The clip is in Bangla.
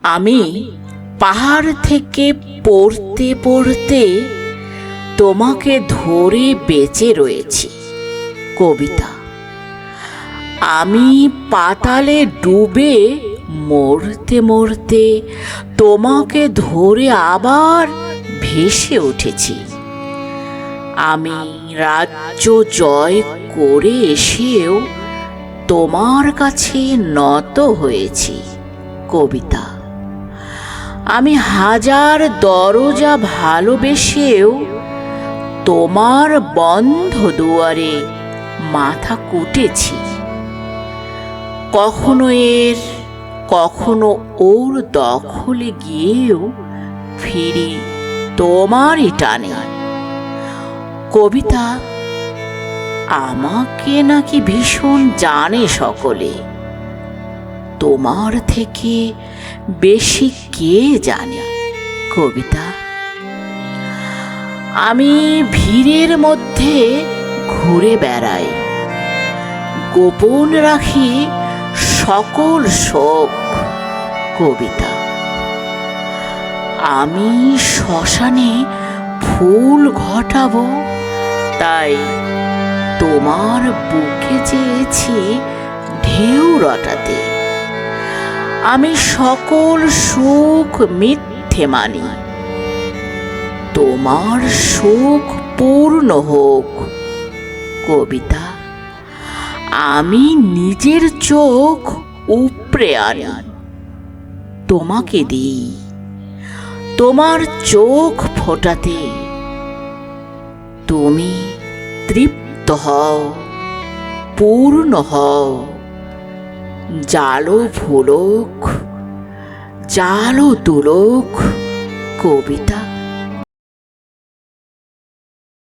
আমি পাহাড় থেকে পড়তে পড়তে তোমাকে ধরে বেঁচে রয়েছি। কবিতা। আমি পাতালে ডুবে মরতে মরতে তোমাকে ধরে আবার ভেসে উঠেছি। আমি রাজ্য জয় করে এসেও তোমার কাছে নত হয়েছি। কবিতা। আমি হাজার দরজা ভালোবেসেও তোমার বন্ধ দুয়ারে মাথা কুটেছি। কখনো এর কখনো ওর দখলে গিয়েও ফিরি তোমারই টানে। কবিতা। আমাকে নাকি ভীষণ জানে সকলে, তোমার থেকে বেশি কে জানে? কবিতা। আমি ভিড়ের মধ্যে ঘুরে বেড়াই, গোপন রাখি সকল শোক। কবিতা। আমি শ্মশানে ফুল ঘটাবো, তাই তোমার বুকে চেয়েছি ঢেউ রটাতে। আমি সকল সুখ মিথ্যে মানি, তোমার সুখ পূর্ণ হোক। কবিতা। আমি নিজের চোখ উপড়ে আনি, তোমাকে দিই তোমার চোখ ফোটাতে। তুমি তৃপ্ত হও, পূর্ণ হও। জালো ফুলক, জালো তুলক। কবিতা।